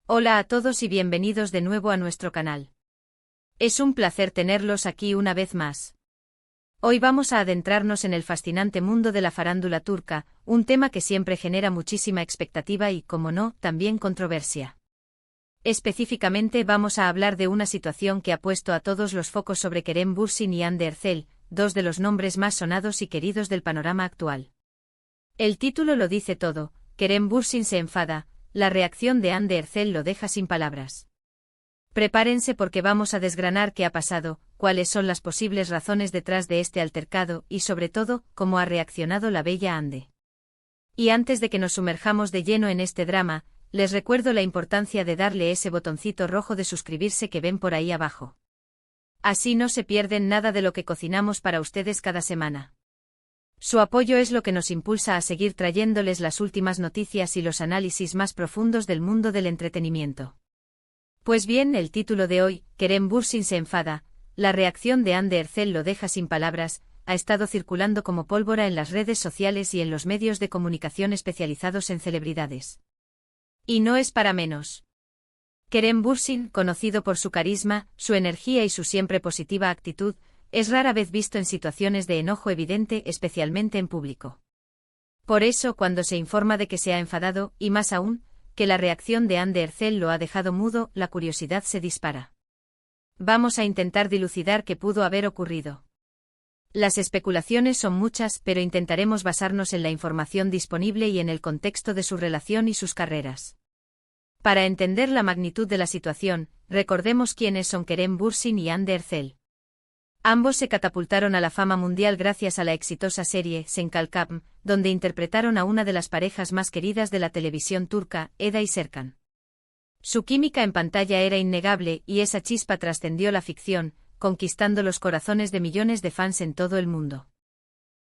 Hola a todos y bienvenidos de nuevo a nuestro canal. Es un placer tenerlos aquí una vez más. Hoy vamos a adentrarnos en el fascinante mundo de la farándula turca, un tema que siempre genera muchísima expectativa y, como no, también controversia. Específicamente vamos a hablar de una situación que ha puesto a todos los focos sobre Kerem Bürsin y Hande Erçel, dos de los nombres más sonados y queridos del panorama actual. El título lo dice todo: Kerem Bürsin se enfada. La reacción de Hande Erçel lo deja sin palabras. Prepárense porque vamos a desgranar qué ha pasado, cuáles son las posibles razones detrás de este altercado y, sobre todo, cómo ha reaccionado la bella Hande. Y antes de que nos sumerjamos de lleno en este drama, les recuerdo la importancia de darle ese botoncito rojo de suscribirse que ven por ahí abajo. Así no se pierden nada de lo que cocinamos para ustedes cada semana. Su apoyo es lo que nos impulsa a seguir trayéndoles las últimas noticias y los análisis más profundos del mundo del entretenimiento. Pues bien, el título de hoy, Kerem Bürsin se enfada, la reacción de Hande Erçel lo deja sin palabras, ha estado circulando como pólvora en las redes sociales y en los medios de comunicación especializados en celebridades. Y no es para menos. Kerem Bürsin, conocido por su carisma, su energía y su siempre positiva actitud, es rara vez visto en situaciones de enojo evidente, especialmente en público. Por eso, cuando se informa de que se ha enfadado, y más aún, que la reacción de Hande Erçel lo ha dejado mudo, la curiosidad se dispara. Vamos a intentar dilucidar qué pudo haber ocurrido. Las especulaciones son muchas, pero intentaremos basarnos en la información disponible y en el contexto de su relación y sus carreras. Para entender la magnitud de la situación, recordemos quiénes son Kerem Bürsin y Hande Erçel. Ambos se catapultaron a la fama mundial gracias a la exitosa serie Sen Kalkam, donde interpretaron a una de las parejas más queridas de la televisión turca, Eda y Serkan. Su química en pantalla era innegable y esa chispa trascendió la ficción, conquistando los corazones de millones de fans en todo el mundo.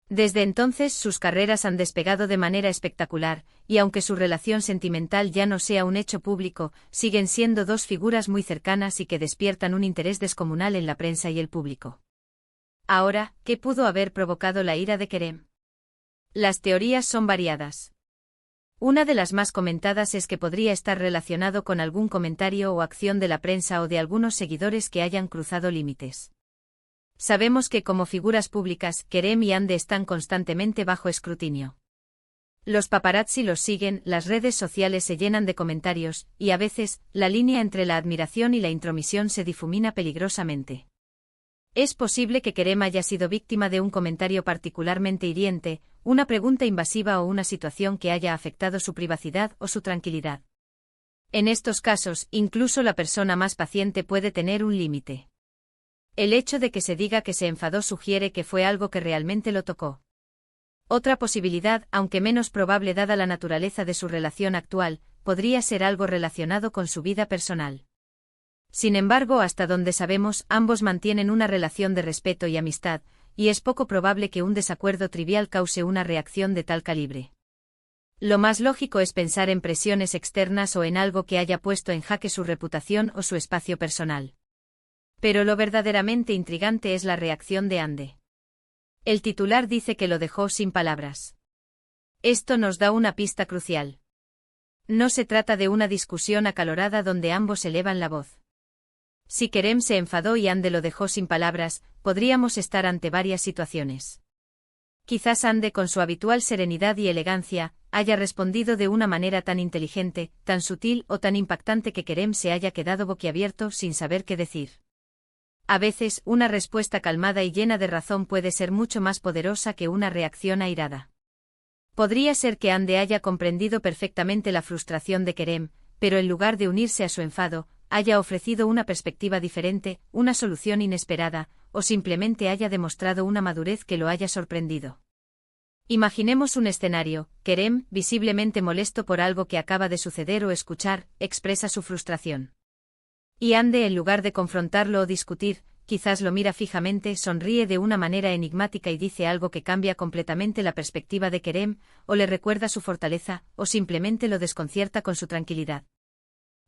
Desde entonces sus carreras han despegado de manera espectacular, y aunque su relación sentimental ya no sea un hecho público, siguen siendo dos figuras muy cercanas y que despiertan un interés descomunal en la prensa y el público. Ahora, ¿qué pudo haber provocado la ira de Kerem? Las teorías son variadas. Una de las más comentadas es que podría estar relacionado con algún comentario o acción de la prensa o de algunos seguidores que hayan cruzado límites. Sabemos que como figuras públicas, Kerem y Hande están constantemente bajo escrutinio. Los paparazzi los siguen, las redes sociales se llenan de comentarios, y a veces, la línea entre la admiración y la intromisión se difumina peligrosamente. Es posible que Kerem haya sido víctima de un comentario particularmente hiriente, una pregunta invasiva o una situación que haya afectado su privacidad o su tranquilidad. En estos casos, incluso la persona más paciente puede tener un límite. El hecho de que se diga que se enfadó sugiere que fue algo que realmente lo tocó. Otra posibilidad, aunque menos probable dada la naturaleza de su relación actual, podría ser algo relacionado con su vida personal. Sin embargo, hasta donde sabemos, ambos mantienen una relación de respeto y amistad, y es poco probable que un desacuerdo trivial cause una reacción de tal calibre. Lo más lógico es pensar en presiones externas o en algo que haya puesto en jaque su reputación o su espacio personal. Pero lo verdaderamente intrigante es la reacción de Hande. El titular dice que lo dejó sin palabras. Esto nos da una pista crucial. No se trata de una discusión acalorada donde ambos elevan la voz. Si Kerem se enfadó y Hande lo dejó sin palabras, podríamos estar ante varias situaciones. Quizás Hande, con su habitual serenidad y elegancia, haya respondido de una manera tan inteligente, tan sutil o tan impactante que Kerem se haya quedado boquiabierto sin saber qué decir. A veces, una respuesta calmada y llena de razón puede ser mucho más poderosa que una reacción airada. Podría ser que Hande haya comprendido perfectamente la frustración de Kerem, pero en lugar de unirse a su enfado, haya ofrecido una perspectiva diferente, una solución inesperada, o simplemente haya demostrado una madurez que lo haya sorprendido. Imaginemos un escenario: Kerem, visiblemente molesto por algo que acaba de suceder o escuchar, expresa su frustración. Y Hande, en lugar de confrontarlo o discutir, quizás lo mira fijamente, sonríe de una manera enigmática y dice algo que cambia completamente la perspectiva de Kerem, o le recuerda su fortaleza, o simplemente lo desconcierta con su tranquilidad.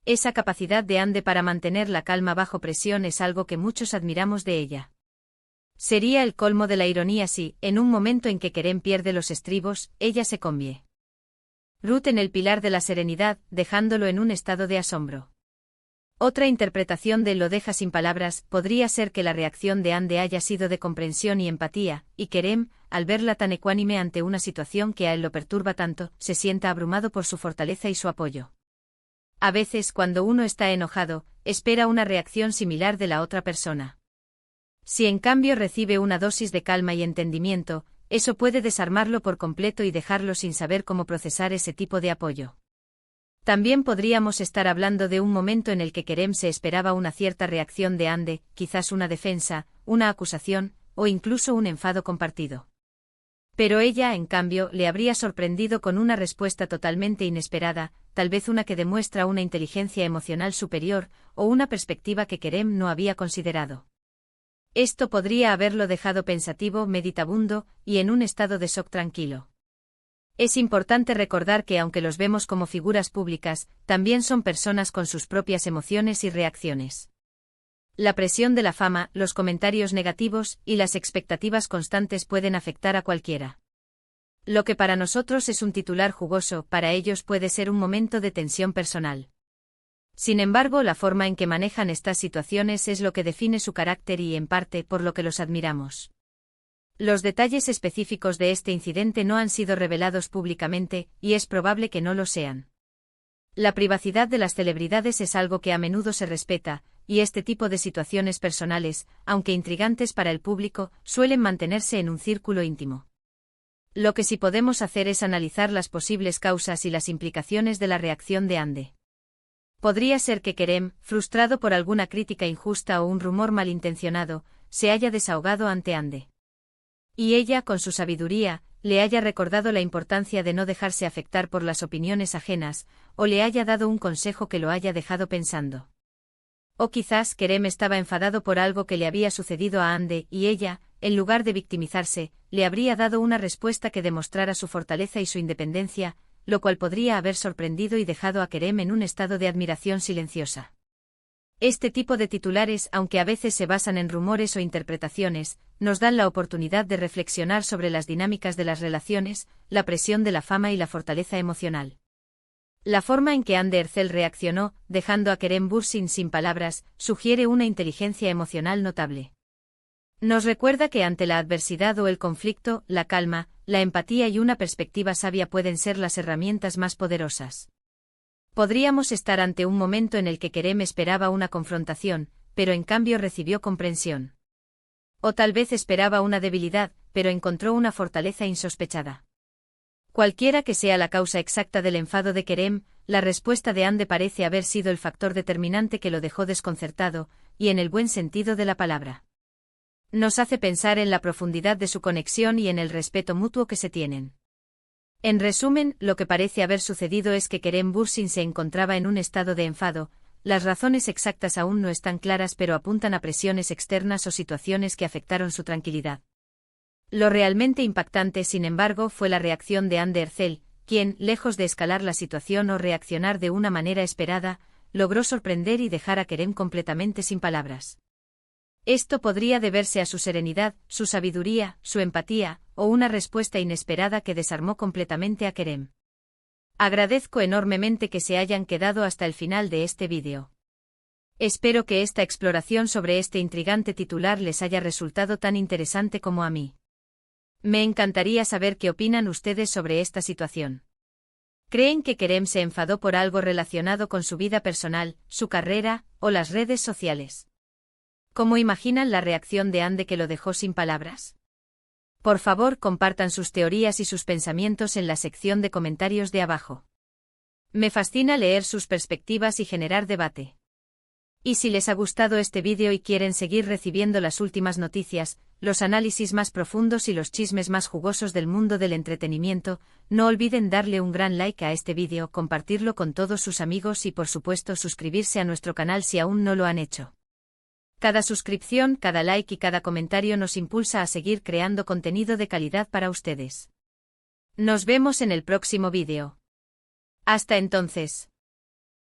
Esa capacidad de Hande para mantener la calma bajo presión es algo que muchos admiramos de ella. Sería el colmo de la ironía si, en un momento en que Kerem pierde los estribos, ella se conviene. Ruth en el pilar de la serenidad, dejándolo en un estado de asombro. Otra interpretación de lo deja sin palabras podría ser que la reacción de Ande haya sido de comprensión y empatía, y Kerem, al verla tan ecuánime ante una situación que a él lo perturba tanto, se sienta abrumado por su fortaleza y su apoyo. A veces, cuando uno está enojado, espera una reacción similar de la otra persona. Si en cambio recibe una dosis de calma y entendimiento, eso puede desarmarlo por completo y dejarlo sin saber cómo procesar ese tipo de apoyo. También podríamos estar hablando de un momento en el que Kerem se esperaba una cierta reacción de Ande, quizás una defensa, una acusación, o incluso un enfado compartido. Pero ella, en cambio, le habría sorprendido con una respuesta totalmente inesperada, tal vez una que demuestra una inteligencia emocional superior, o una perspectiva que Kerem no había considerado. Esto podría haberlo dejado pensativo, meditabundo, y en un estado de shock tranquilo. Es importante recordar que aunque los vemos como figuras públicas, también son personas con sus propias emociones y reacciones. La presión de la fama, los comentarios negativos y las expectativas constantes pueden afectar a cualquiera. Lo que para nosotros es un titular jugoso, para ellos puede ser un momento de tensión personal. Sin embargo, la forma en que manejan estas situaciones es lo que define su carácter y, en parte, por lo que los admiramos. Los detalles específicos de este incidente no han sido revelados públicamente, y es probable que no lo sean. La privacidad de las celebridades es algo que a menudo se respeta, y este tipo de situaciones personales, aunque intrigantes para el público, suelen mantenerse en un círculo íntimo. Lo que sí podemos hacer es analizar las posibles causas y las implicaciones de la reacción de Ande. Podría ser que Kerem, frustrado por alguna crítica injusta o un rumor malintencionado, se haya desahogado ante Ande. Y ella, con su sabiduría, le haya recordado la importancia de no dejarse afectar por las opiniones ajenas, o le haya dado un consejo que lo haya dejado pensando. O quizás Kerem estaba enfadado por algo que le había sucedido a Ande, y ella, en lugar de victimizarse, le habría dado una respuesta que demostrara su fortaleza y su independencia, lo cual podría haber sorprendido y dejado a Kerem en un estado de admiración silenciosa. Este tipo de titulares, aunque a veces se basan en rumores o interpretaciones, nos dan la oportunidad de reflexionar sobre las dinámicas de las relaciones, la presión de la fama y la fortaleza emocional. La forma en que Ande Ercel reaccionó, dejando a Kerem Bürsin sin palabras, sugiere una inteligencia emocional notable. Nos recuerda que ante la adversidad o el conflicto, la calma, la empatía y una perspectiva sabia pueden ser las herramientas más poderosas. Podríamos estar ante un momento en el que Kerem esperaba una confrontación, pero en cambio recibió comprensión. O tal vez esperaba una debilidad, pero encontró una fortaleza insospechada. Cualquiera que sea la causa exacta del enfado de Kerem, la respuesta de Ande parece haber sido el factor determinante que lo dejó desconcertado, y en el buen sentido de la palabra. Nos hace pensar en la profundidad de su conexión y en el respeto mutuo que se tienen. En resumen, lo que parece haber sucedido es que Kerem Bürsin se encontraba en un estado de enfado. Las razones exactas aún no están claras, pero apuntan a presiones externas o situaciones que afectaron su tranquilidad. Lo realmente impactante, sin embargo, fue la reacción de Ande Ercel, quien, lejos de escalar la situación o reaccionar de una manera esperada, logró sorprender y dejar a Kerem completamente sin palabras. Esto podría deberse a su serenidad, su sabiduría, su empatía, o una respuesta inesperada que desarmó completamente a Kerem. Agradezco enormemente que se hayan quedado hasta el final de este vídeo. Espero que esta exploración sobre este intrigante titular les haya resultado tan interesante como a mí. Me encantaría saber qué opinan ustedes sobre esta situación. ¿Creen que Kerem se enfadó por algo relacionado con su vida personal, su carrera, o las redes sociales? ¿Cómo imaginan la reacción de Ande que lo dejó sin palabras? Por favor, compartan sus teorías y sus pensamientos en la sección de comentarios de abajo. Me fascina leer sus perspectivas y generar debate. Y si les ha gustado este vídeo y quieren seguir recibiendo las últimas noticias, los análisis más profundos y los chismes más jugosos del mundo del entretenimiento, no olviden darle un gran like a este vídeo, compartirlo con todos sus amigos y por supuesto suscribirse a nuestro canal si aún no lo han hecho. Cada suscripción, cada like y cada comentario nos impulsa a seguir creando contenido de calidad para ustedes. Nos vemos en el próximo vídeo. Hasta entonces.